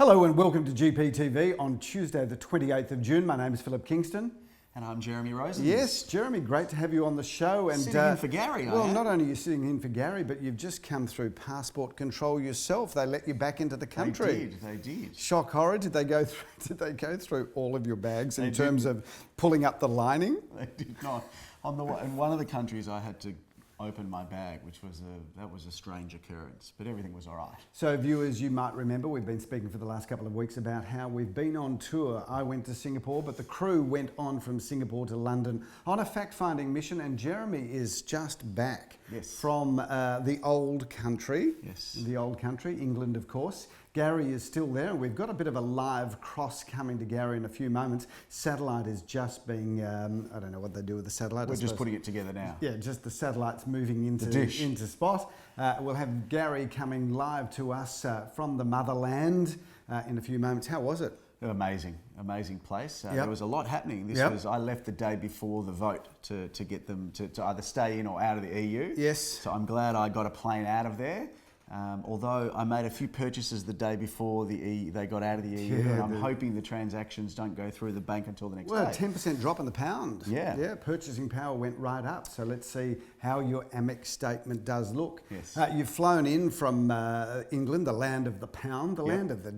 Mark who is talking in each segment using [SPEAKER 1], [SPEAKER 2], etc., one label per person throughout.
[SPEAKER 1] Hello and welcome to GPTV on Tuesday the 28th of June. My name is Philip Kingston.
[SPEAKER 2] And I'm Jeremy Rosen.
[SPEAKER 1] Yes, Jeremy, great to have you on the show. And
[SPEAKER 2] sitting in for Gary,
[SPEAKER 1] well, not only are you sitting in for Gary, but you've just come through passport control yourself. They let you back into the country.
[SPEAKER 2] They did.
[SPEAKER 1] Shock horror. Did they go through all of your bags in terms of pulling up the lining?
[SPEAKER 2] They did not. In one of the countries, I had to open my bag, which was a strange occurrence, but everything was all right.
[SPEAKER 1] So viewers, you might remember we've been speaking for the last couple of weeks about how we've been on tour. I went to Singapore, but the crew went on from Singapore to London on a fact-finding mission, and Jeremy is just back from the old country. Yes. The old country, England, of course. Gary is still there, and we've got a bit of a live cross coming to Gary in a few moments. Satellite is just being, I don't know what they do with the satellite.
[SPEAKER 2] We're just putting it together now.
[SPEAKER 1] Yeah, just the satellite's moving into spot. We'll have Gary coming live to us from the motherland in a few moments. How was it?
[SPEAKER 2] Amazing place. There was a lot happening. I left the day before the vote to get them to either stay in or out of the EU.
[SPEAKER 1] Yes.
[SPEAKER 2] So I'm glad I got a plane out of there. Although I made a few purchases the day before they got out of the EU, and I'm hoping the transactions don't go through the bank until the next day.
[SPEAKER 1] Well, 10% drop in the pound.
[SPEAKER 2] Yeah.
[SPEAKER 1] Purchasing power went right up. So let's see how your Amex statement does look.
[SPEAKER 2] Yes.
[SPEAKER 1] You've flown in from England, the land of the pound, the land of the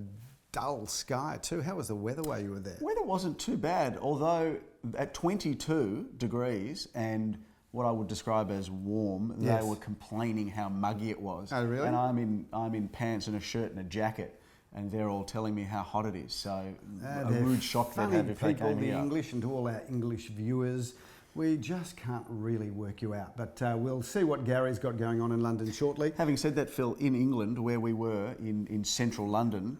[SPEAKER 1] dull sky too. How was the weather while you were there?
[SPEAKER 2] Weather wasn't too bad, although at 22 degrees and what I would describe as warm, they were complaining how muggy it was.
[SPEAKER 1] Oh, really?
[SPEAKER 2] And I'm in pants and a shirt and a jacket, and they're all telling me how hot it is. So a rude shock they'd have if they came here.
[SPEAKER 1] English, and to all our English viewers, we just can't really work you out. But we'll see what Gary's got going on in London shortly.
[SPEAKER 2] Having said that, Phil, in England, where we were in central London,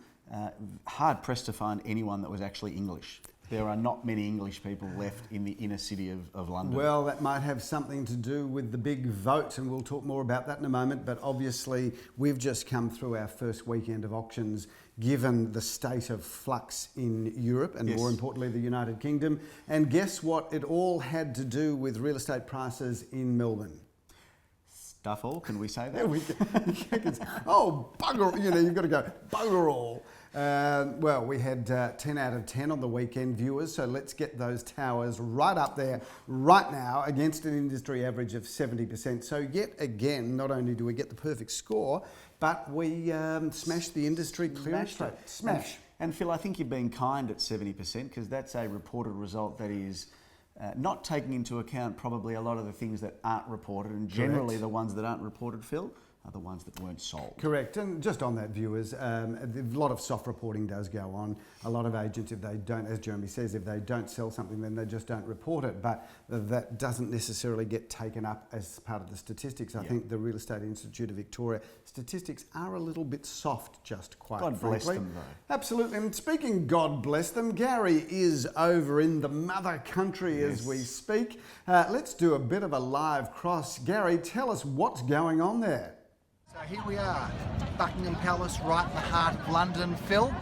[SPEAKER 2] hard pressed to find anyone that was actually English. There are not many English people left in the inner city of London.
[SPEAKER 1] Well, that might have something to do with the big vote, and we'll talk more about that in a moment. But obviously, we've just come through our first weekend of auctions, given the state of flux in Europe and more importantly, the United Kingdom. And guess what? It all had to do with real estate prices in Melbourne.
[SPEAKER 2] Stuff all, can we say that?
[SPEAKER 1] There we go. Oh, bugger, you've got to go, bugger all. Well, we had 10 out of 10 on the weekend, viewers, so let's get those towers right up there right now against an industry average of 70%. So yet again, not only do we get the perfect score, but we smashed the industry clearance rate. Smash.
[SPEAKER 2] And Phil, I think you're being kind at 70% because that's a reported result that is not taking into account probably a lot of the things that aren't reported, and generally the ones that aren't reported, Phil, are the ones that weren't sold.
[SPEAKER 1] Correct. And just on that, viewers, a lot of soft reporting does go on. A lot of agents, if they don't, as Jeremy says, if they don't sell something, then they just don't report it. But that doesn't necessarily get taken up as part of the statistics. I think the Real Estate Institute of Victoria statistics are a little bit soft, just quite frankly.
[SPEAKER 2] God bless them, though.
[SPEAKER 1] Absolutely. And speaking God bless them, Gary is over in the mother country as we speak. Let's do a bit of a live cross. Gary, tell us what's going on there.
[SPEAKER 3] So here we are, Buckingham Palace, right in the heart of London, Phil.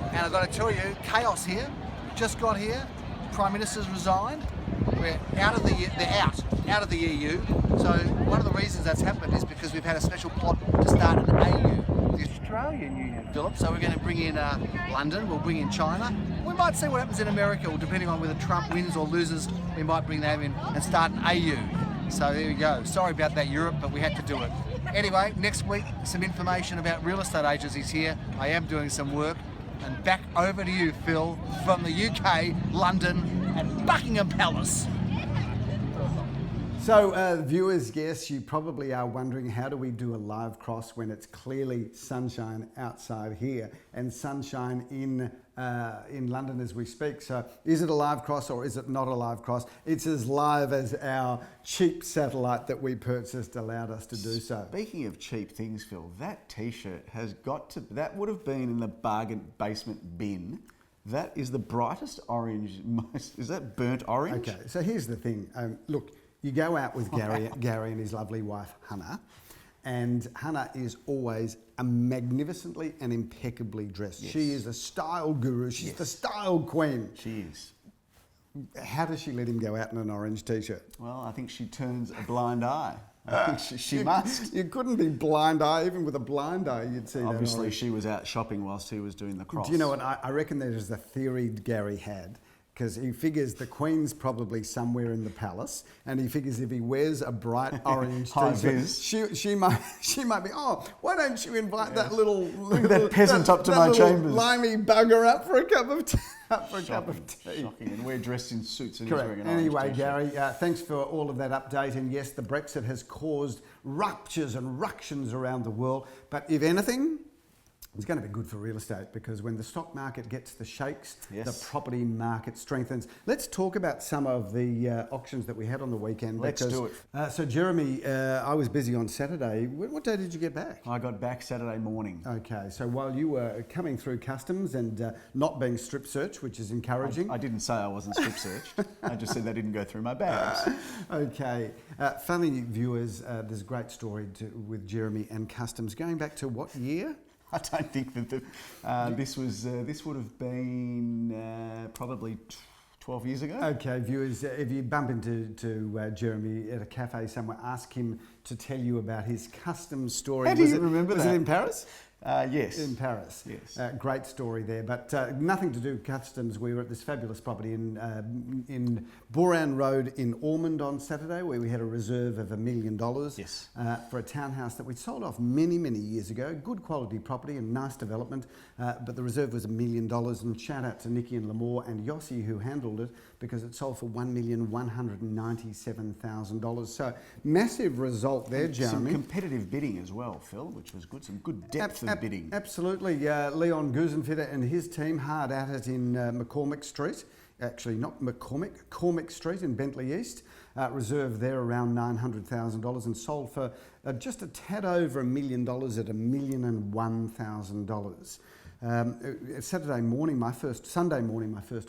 [SPEAKER 3] And I've got to tell you, chaos here. Just got here. Prime Minister's resigned. We're out of the EU. So one of the reasons that's happened is because we've had a special plot to start an AU, the Australian Union, Philip. So we're going to bring in London. We'll bring in China. We might see what happens in America, or depending on whether Trump wins or loses, we might bring them in and start an AU. So there we go. Sorry about that, Europe, but we had to do it. Anyway, next week, some information about real estate agencies here. I am doing some work. And back over to you, Phil, from the UK, London, and Buckingham Palace.
[SPEAKER 1] So, viewers, yes, you probably are wondering, how do we do a live cross when it's clearly sunshine outside here and sunshine in London as we speak? So, is it a live cross or is it not a live cross? It's as live as our cheap satellite that we purchased allowed us to do so.
[SPEAKER 2] Speaking of cheap things, Phil, that T-shirt has got to, that would have been in the bargain basement bin. That is the brightest orange, is that burnt orange?
[SPEAKER 1] Okay, so here's the thing. Look, you go out with Gary and his lovely wife, Hannah, and Hannah is always magnificently and impeccably dressed. Yes. She is a style guru. She's the style queen.
[SPEAKER 2] She is.
[SPEAKER 1] How does she let him go out in an orange T-shirt?
[SPEAKER 2] Well, I think she turns a blind eye. I think she must.
[SPEAKER 1] You couldn't be blind eye, even with a blind eye, you'd see that.
[SPEAKER 2] Obviously, she was out shopping whilst he was doing the cross.
[SPEAKER 1] Do you know what? I reckon there's a theory Gary had, because he figures the Queen's probably somewhere in the palace, and he figures if he wears a bright orange
[SPEAKER 2] High
[SPEAKER 1] t-shirt,
[SPEAKER 2] vis.
[SPEAKER 1] she might be, oh, why don't you invite that little
[SPEAKER 2] that peasant up to my
[SPEAKER 1] little
[SPEAKER 2] chambers.
[SPEAKER 1] limey bugger up for a cup of tea?
[SPEAKER 2] Shocking. And we're dressed in suits and he's
[SPEAKER 1] Correct.
[SPEAKER 2] wearing an orange
[SPEAKER 1] Anyway,
[SPEAKER 2] t-shirt.
[SPEAKER 1] Gary, thanks for all of that update. And yes, the Brexit has caused ruptures and ructions around the world. But if anything, it's going to be good for real estate, because when the stock market gets the shakes, the property market strengthens. Let's talk about some of the auctions that we had on the weekend.
[SPEAKER 2] Let's do it.
[SPEAKER 1] So, Jeremy, I was busy on Saturday. What day did you get back?
[SPEAKER 2] I got back Saturday morning.
[SPEAKER 1] Okay, so while you were coming through customs and not being strip searched, which is encouraging.
[SPEAKER 2] I didn't say I wasn't strip searched. I just said they didn't go through my bags.
[SPEAKER 1] Okay. Funny viewers, there's a great story with Jeremy and customs going back to what year?
[SPEAKER 2] I don't think that this would have been probably 12 years ago.
[SPEAKER 1] Okay, viewers, if you bump into Jeremy at a cafe somewhere, ask him to tell you about his customs story.
[SPEAKER 2] How do you remember that?
[SPEAKER 1] Was it in Paris?
[SPEAKER 2] Yes.
[SPEAKER 1] In Paris.
[SPEAKER 2] Yes.
[SPEAKER 1] Great story there, but nothing to do with customs. We were at this fabulous property in Boran Road in Ormond on Saturday, where we had a reserve of $1 million
[SPEAKER 2] Yes.
[SPEAKER 1] For a townhouse that we'd sold off many, many years ago. Good quality property and nice development, but the reserve was $1 million. And shout out to Nikki and Lamore and Yossi who handled it, because it sold for $1,197,000. So massive result there, Jeremy.
[SPEAKER 2] Some competitive bidding as well, Phil, which was good. Some good depth of bidding.
[SPEAKER 1] Absolutely. Leon Gusenfitter and his team hard at it in McCormick Street. Actually, not McCormick, Cormick Street in Bentley East. Reserved there around $900,000 and sold for just a tad over $1 million at $1,001,000. Sunday morning, my first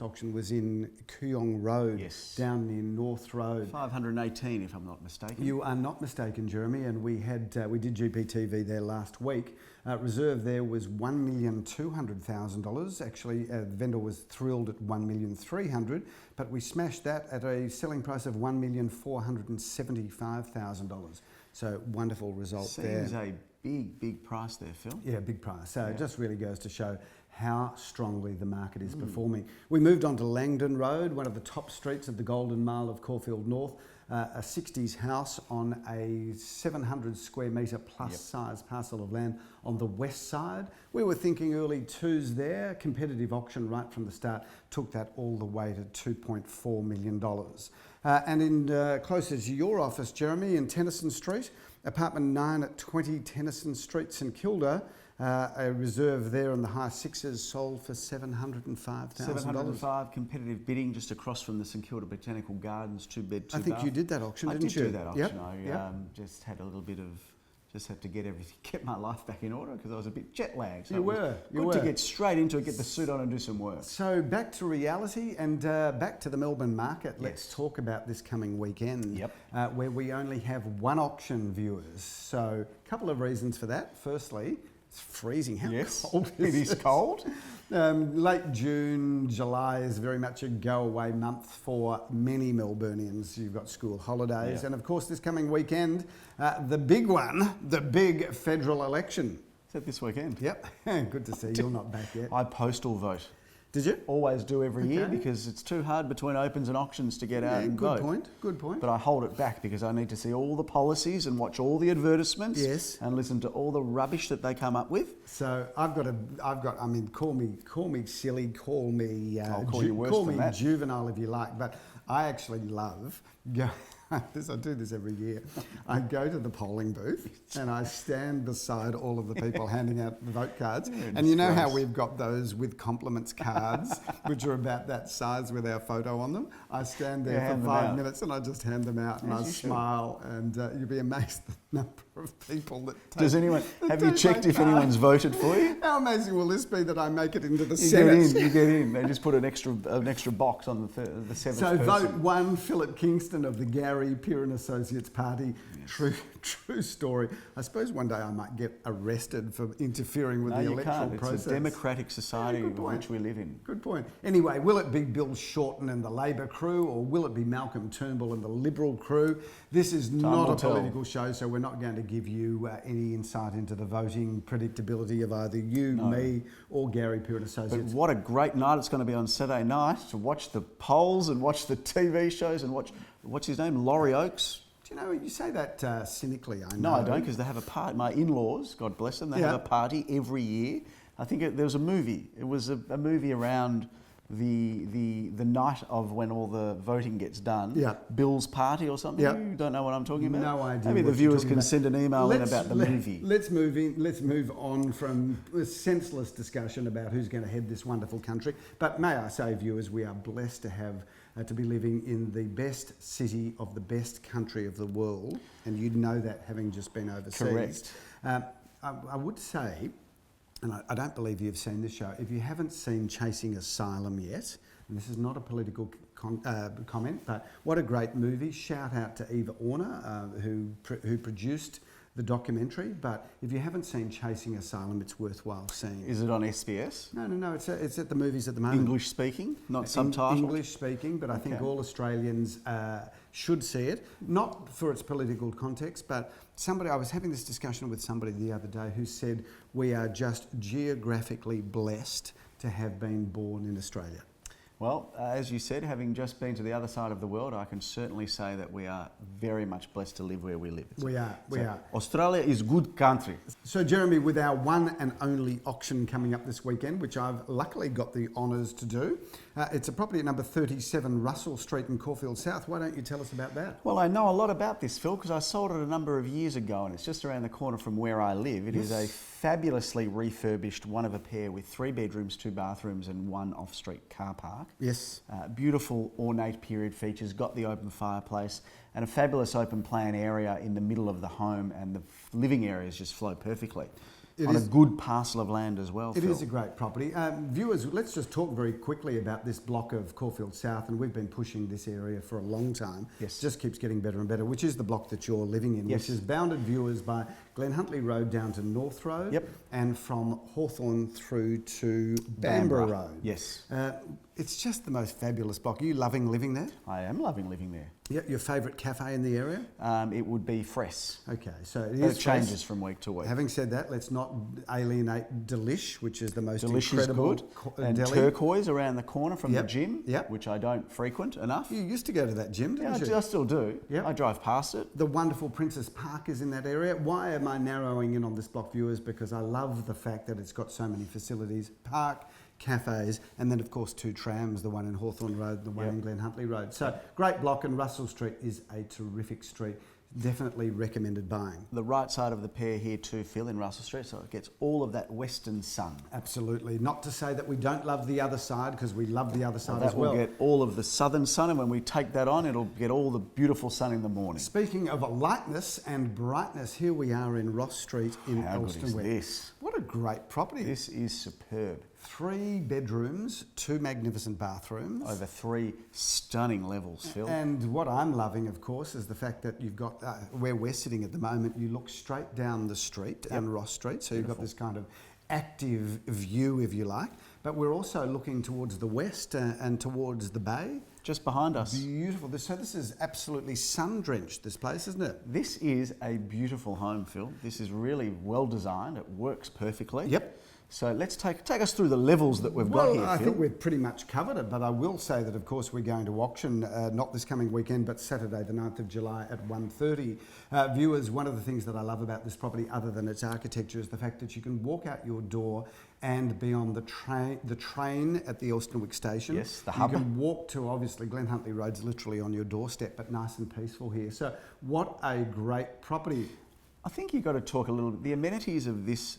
[SPEAKER 1] auction was in Kooyong Road, down near North Road.
[SPEAKER 2] 518, if I'm not mistaken.
[SPEAKER 1] You are not mistaken, Jeremy, and we did GPTV there last week. Reserve there was $1,200,000. Actually, the vendor was thrilled at $1,300,000, but we smashed that at a selling price of $1,475,000. So wonderful result there.
[SPEAKER 2] Seems a big price there, Phil.
[SPEAKER 1] Yeah, big price. So it just really goes to show how strongly the market is performing. We moved on to Langdon Road, one of the top streets of the Golden Mile of Caulfield North. A 60s house on a 700 square metre plus size parcel of land on the west side. We were thinking early twos there. Competitive auction right from the start took that all the way to $2.4 million. And in closer to your office, Jeremy, in Tennyson Street, apartment 9 at 20 Tennyson Street, St Kilda, a reserve there in the high sixes sold for $705,000.
[SPEAKER 2] 705 competitive bidding just across from the St Kilda Botanical Gardens, 2-bed, 2 bath.
[SPEAKER 1] I think you did that auction, didn't you?
[SPEAKER 2] I did do that auction.
[SPEAKER 1] Yep.
[SPEAKER 2] I just had a little bit of, just had to get my life back in order because I was a bit jet lagged. So
[SPEAKER 1] you were.
[SPEAKER 2] to get straight into it, get the suit on and do some work.
[SPEAKER 1] So back to reality and back to the Melbourne market. Let's talk about this coming weekend, where we only have one auction, viewers. So a couple of reasons for that. Firstly, it's freezing. How cold is
[SPEAKER 2] it? Is cold.
[SPEAKER 1] Late June, July is very much a go-away month for many Melburnians. You've got school holidays, and of course this coming weekend, the big one, the big federal election.
[SPEAKER 2] Is that this weekend?
[SPEAKER 1] Yep. Good to see you're not back yet.
[SPEAKER 2] I postal vote.
[SPEAKER 1] Did you?
[SPEAKER 2] Always do every year because it's too hard between opens and auctions to get out and vote.
[SPEAKER 1] Good point.
[SPEAKER 2] But I hold it back because I need to see all the policies and watch all the advertisements and listen to all the rubbish that they come up with.
[SPEAKER 1] So I mean, call me silly, call me,
[SPEAKER 2] I'll call you worse than that.
[SPEAKER 1] Juvenile if you like, but I actually love I do this every year. I go to the polling booth and I stand beside all of the people handing out the vote cards. And you know how we've got those with compliments cards, which are about that size with our photo on them? I stand there for 5 minutes and I just hand them out and I smile, and you'd be amazed the number of people that take.
[SPEAKER 2] Have you checked if anyone's voted for you?
[SPEAKER 1] How amazing will this be that I make it into the Senate?
[SPEAKER 2] You get in. They just put an extra box on the seventh person.
[SPEAKER 1] So vote 1, Philip Kingston of the Gary Gary Peer and Associates party. True story. I suppose one day I might get arrested for interfering with
[SPEAKER 2] No,
[SPEAKER 1] the
[SPEAKER 2] you
[SPEAKER 1] electoral
[SPEAKER 2] can't.
[SPEAKER 1] process.
[SPEAKER 2] It's a democratic society
[SPEAKER 1] good point.
[SPEAKER 2] which we live in.
[SPEAKER 1] Good point. Anyway, will it be Bill Shorten and the Labor crew, or will it be Malcolm Turnbull and the Liberal crew? This is not
[SPEAKER 2] will
[SPEAKER 1] a
[SPEAKER 2] tell.
[SPEAKER 1] political show, so we're not going to give you any insight into the voting predictability of either you, me, or Gary Peer and
[SPEAKER 2] But
[SPEAKER 1] Associates.
[SPEAKER 2] what a great night it's going to be on Saturday night to watch the polls and watch the TV shows and watch, what's his name, Laurie Oakes.
[SPEAKER 1] Do you know, you say that cynically, I know.
[SPEAKER 2] No, I don't, because they have a party. My in-laws, God bless them, they have a party every year. I think there was a movie. It was a movie around the night of when all the voting gets done.
[SPEAKER 1] Yeah.
[SPEAKER 2] Bill's party or something.
[SPEAKER 1] Yeah.
[SPEAKER 2] You don't know what I'm talking about?
[SPEAKER 1] No idea.
[SPEAKER 2] Maybe the
[SPEAKER 1] what you're
[SPEAKER 2] viewers
[SPEAKER 1] talking
[SPEAKER 2] can
[SPEAKER 1] about.
[SPEAKER 2] send an email in about the movie.
[SPEAKER 1] Let's move on from a senseless discussion about who's going to head this wonderful country. But may I say, viewers, we are blessed to have to be living in the best city of the best country of the world, and you'd know that having just been overseas.
[SPEAKER 2] Correct.
[SPEAKER 1] I would say, and I don't believe you've seen this show, if you haven't seen Chasing Asylum yet, and this is not a political comment, but what a great movie. Shout out to Eva Orner, who produced the documentary. But if you haven't seen Chasing Asylum, it's worthwhile seeing.
[SPEAKER 2] Is it on SBS?
[SPEAKER 1] No, it's at the movies at the moment.
[SPEAKER 2] English speaking, not subtitled?
[SPEAKER 1] English speaking, but I think all Australians should see it. Not for its political context, but I was having this discussion with somebody the other day who said we are just geographically blessed to have been born in Australia.
[SPEAKER 2] Well, as you said, having just been to the other side of the world, I can certainly say that we are very much blessed to live where we live.
[SPEAKER 1] We are.
[SPEAKER 2] Australia is good country.
[SPEAKER 1] So, Jeremy, with our one and only auction coming up this weekend, which I've luckily got the honours to do, it's a property at number 37 Russell Street in Caulfield South. Why don't you tell us about that?
[SPEAKER 2] Well, I know a lot about this, Phil, because I sold it a number of years ago, and it's just around the corner from where I live. It is a fabulously refurbished one of a pair with 3 bedrooms, 2 bathrooms and 1 off-street car park.
[SPEAKER 1] Yes.
[SPEAKER 2] Beautiful ornate period features, got the open fireplace and a fabulous open plan area in the middle of the home, and the living areas just flow perfectly. On a good parcel of land as well,
[SPEAKER 1] It
[SPEAKER 2] Phil.
[SPEAKER 1] is a great property. Viewers, let's just talk very quickly about this block of Caulfield South, and we've been pushing this area for a long time.
[SPEAKER 2] Yes.
[SPEAKER 1] Just keeps getting better and better, which is the block that you're living in,
[SPEAKER 2] Yes.
[SPEAKER 1] which is bounded, viewers, by Glen Huntly Road down to North Road.
[SPEAKER 2] Yep.
[SPEAKER 1] And from Hawthorn through to Bamborough Road.
[SPEAKER 2] Yes.
[SPEAKER 1] It's just the most fabulous block. Are you loving living there?
[SPEAKER 2] I am loving living there.
[SPEAKER 1] Yeah. Your favourite cafe in the area?
[SPEAKER 2] It would be Fress.
[SPEAKER 1] Okay, so it
[SPEAKER 2] But
[SPEAKER 1] is
[SPEAKER 2] it changes
[SPEAKER 1] Fress.
[SPEAKER 2] from week to week.
[SPEAKER 1] Having said that, let's not alienate Delish, which is the most
[SPEAKER 2] Delish is
[SPEAKER 1] incredible
[SPEAKER 2] good. And
[SPEAKER 1] deli.
[SPEAKER 2] Turquoise around the corner from the
[SPEAKER 1] Yep,
[SPEAKER 2] gym,
[SPEAKER 1] yep.
[SPEAKER 2] which I don't frequent enough.
[SPEAKER 1] You used to go to that gym,
[SPEAKER 2] Yeah,
[SPEAKER 1] didn't you?
[SPEAKER 2] I still do.
[SPEAKER 1] Yep.
[SPEAKER 2] I drive past it.
[SPEAKER 1] The wonderful Princess Park is in that area. Why am I narrowing in on this block, viewers? Because I love the fact that it's got so many facilities. Park, cafes, and then of course 2 trams, the one in Hawthorn Road, the one in Glen Huntly Road. So great block, and Russell Street is a terrific street. Definitely recommended buying.
[SPEAKER 2] The right side of the pair here too, Phil, in Russell Street, so it gets all of that western sun.
[SPEAKER 1] Absolutely. Not to say that we don't love the other side, because we love the other side as
[SPEAKER 2] That
[SPEAKER 1] well.
[SPEAKER 2] will get all of the southern sun, and when we take that on, it'll get all the beautiful sun in the morning.
[SPEAKER 1] Speaking of lightness and brightness, here we are in Ross Street in
[SPEAKER 2] How good
[SPEAKER 1] Elston
[SPEAKER 2] is
[SPEAKER 1] West.
[SPEAKER 2] this?
[SPEAKER 1] What a great property.
[SPEAKER 2] This is superb.
[SPEAKER 1] 3 bedrooms, 2 magnificent bathrooms.
[SPEAKER 2] Over 3 stunning levels, Phil.
[SPEAKER 1] And what I'm loving, of course, is the fact that you've got, where we're sitting at the moment, you look straight down the street, down Ross Street, so you've got this kind of active view, if you like. But we're also looking towards the west and towards the bay.
[SPEAKER 2] Just behind us.
[SPEAKER 1] Beautiful. So this is absolutely sun-drenched, this place, isn't it?
[SPEAKER 2] This is a beautiful home, Phil. This is really well designed. It works perfectly.
[SPEAKER 1] Yep.
[SPEAKER 2] So let's take us through the levels that we've got here,
[SPEAKER 1] I
[SPEAKER 2] Phil.
[SPEAKER 1] think we've pretty much covered it, but I will say that, of course, we're going to auction, not this coming weekend, but Saturday, the 9th of July at 1:30. Viewers, one of the things that I love about this property, other than its architecture, is the fact that you can walk out your door and be on the train at the Elstonwick station.
[SPEAKER 2] Yes, the hub.
[SPEAKER 1] You can walk to, obviously, Glen Huntly Road's literally on your doorstep, but nice and peaceful here. So what a great property.
[SPEAKER 2] I think you've got to talk a little bit. The amenities of this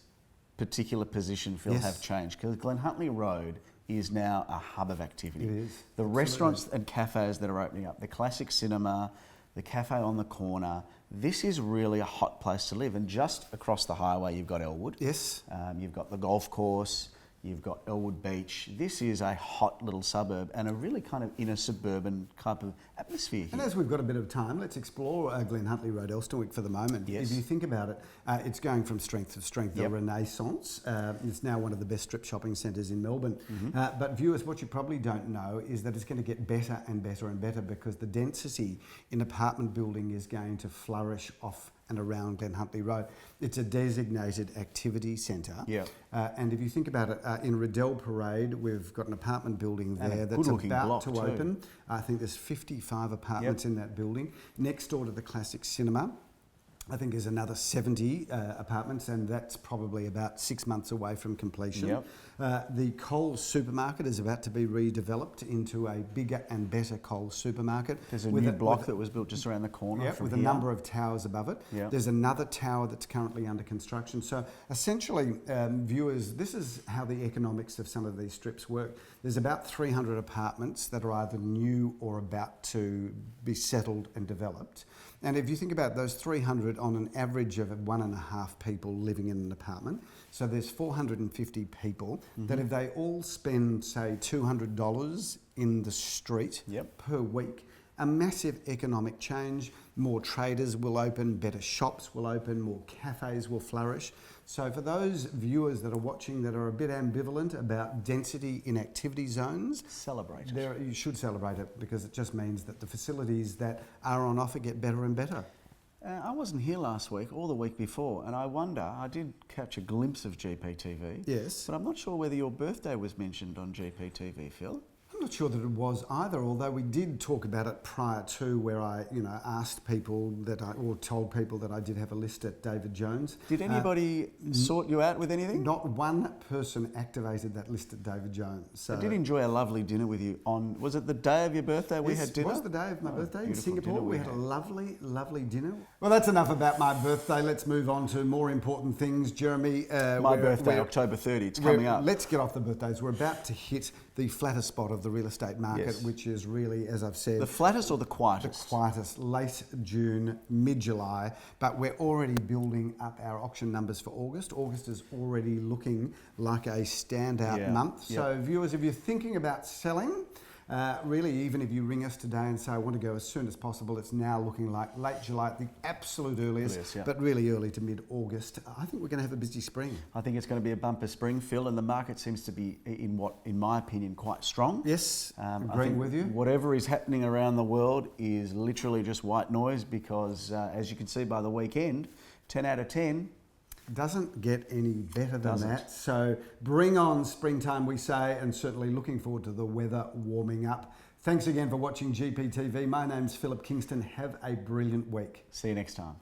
[SPEAKER 2] particular position, Phil,
[SPEAKER 1] Yes.
[SPEAKER 2] have changed, because Glen Huntly Road is now a hub of activity.
[SPEAKER 1] It is,
[SPEAKER 2] The
[SPEAKER 1] absolutely.
[SPEAKER 2] restaurants and cafes that are opening up, the classic cinema, the cafe on the corner, this is really a hot place to live. And just across the highway, you've got Elwood.
[SPEAKER 1] Yes.
[SPEAKER 2] You've got the golf course. You've got Elwood Beach. This is a hot little suburb and a really kind of inner suburban type of atmosphere here.
[SPEAKER 1] And as we've got a bit of time, let's explore Glen Huntly Road, Elsternwick for the moment.
[SPEAKER 2] Yes.
[SPEAKER 1] If you think about it, it's going from strength to strength. The
[SPEAKER 2] Yep.
[SPEAKER 1] Renaissance. It's now one of the best strip shopping centres in Melbourne. But viewers, what you probably don't know is that it's going to get better and better and better because the density in apartment building is going to flourish off and around Glen Huntly Road. It's a designated activity centre.
[SPEAKER 2] Yeah.
[SPEAKER 1] And if you think about it, in Riddell Parade, we've got an apartment building
[SPEAKER 2] And a
[SPEAKER 1] there that's
[SPEAKER 2] good-looking
[SPEAKER 1] about
[SPEAKER 2] block
[SPEAKER 1] to
[SPEAKER 2] too.
[SPEAKER 1] open. I think there's 55 apartments in that building. Next door to the Classic Cinema, I think there's another 70 apartments, and that's probably about 6 months away from completion.
[SPEAKER 2] Yep.
[SPEAKER 1] The Coles supermarket is about to be redeveloped into a bigger and better Coles supermarket.
[SPEAKER 2] There's a
[SPEAKER 1] with
[SPEAKER 2] new block that was built just around the corner
[SPEAKER 1] yeah,
[SPEAKER 2] from
[SPEAKER 1] with
[SPEAKER 2] here.
[SPEAKER 1] a number of towers above it.
[SPEAKER 2] Yeah.
[SPEAKER 1] There's another tower that's currently under construction. So essentially, viewers, this is how the economics of some of these strips work. There's about 300 apartments that are either new or about to be settled and developed. And if you think about those 300 on an average of 1.5 people living in an apartment, so there's 450 people that if they all spend, say, $200 in the street
[SPEAKER 2] Yep.
[SPEAKER 1] per week, a massive economic change, more traders will open, better shops will open, more cafes will flourish. So for those viewers that are watching that are a bit ambivalent about density in activity zones,
[SPEAKER 2] Celebrate it.
[SPEAKER 1] you should celebrate it because it just means that the facilities that are on offer get better and better.
[SPEAKER 2] I wasn't here last week or the week before, and I wonder, I did catch a glimpse of GPTV.
[SPEAKER 1] Yes.
[SPEAKER 2] But I'm not sure whether your birthday was mentioned on GPTV, Phil.
[SPEAKER 1] I'm not sure that it was either, although we did talk about it prior to where I, asked people or told people that I did have a list at David Jones.
[SPEAKER 2] Did anybody sort you out with anything?
[SPEAKER 1] Not one person activated that list at David Jones. So
[SPEAKER 2] I did enjoy a lovely dinner with you on, was it the day of your birthday we
[SPEAKER 1] Yes,
[SPEAKER 2] had dinner?
[SPEAKER 1] It was the day of my birthday in
[SPEAKER 2] beautiful
[SPEAKER 1] Singapore.
[SPEAKER 2] dinner
[SPEAKER 1] We
[SPEAKER 2] we
[SPEAKER 1] had a
[SPEAKER 2] had.
[SPEAKER 1] lovely, lovely dinner. Well, that's enough about my birthday. Let's move on to more important things. Jeremy,
[SPEAKER 2] My birthday, October 30, it's coming up.
[SPEAKER 1] Let's get off the birthdays. We're about to hit the flatter spot of the real estate market,
[SPEAKER 2] Yes.
[SPEAKER 1] which is really, as I've said,
[SPEAKER 2] The flattest or the quietest?
[SPEAKER 1] quietest, late June, mid-July, but we're already building up our auction numbers for August. August is already looking like a standout
[SPEAKER 2] Yeah,
[SPEAKER 1] month.
[SPEAKER 2] yeah.
[SPEAKER 1] So viewers, if you're thinking about selling, really, even if you ring us today and say, I want to go as soon as possible, it's now looking like late July at the absolute earliest,
[SPEAKER 2] Earliest, yeah.
[SPEAKER 1] but really early to mid-August. I think we're going to have a busy spring.
[SPEAKER 2] I think it's going to be a bumper spring, Phil, and the market seems to be, in my opinion, quite strong.
[SPEAKER 1] Yes,
[SPEAKER 2] I
[SPEAKER 1] agreeing
[SPEAKER 2] think
[SPEAKER 1] with you.
[SPEAKER 2] Whatever is happening around the world is literally just white noise because, as you can see by the weekend, 10 out of 10.
[SPEAKER 1] Doesn't get any better than
[SPEAKER 2] Doesn't.
[SPEAKER 1] that. So bring on springtime, we say, and certainly looking forward to the weather warming up. Thanks again for watching GPTV. My name's Philip Kingston. Have a brilliant week.
[SPEAKER 2] See you next time.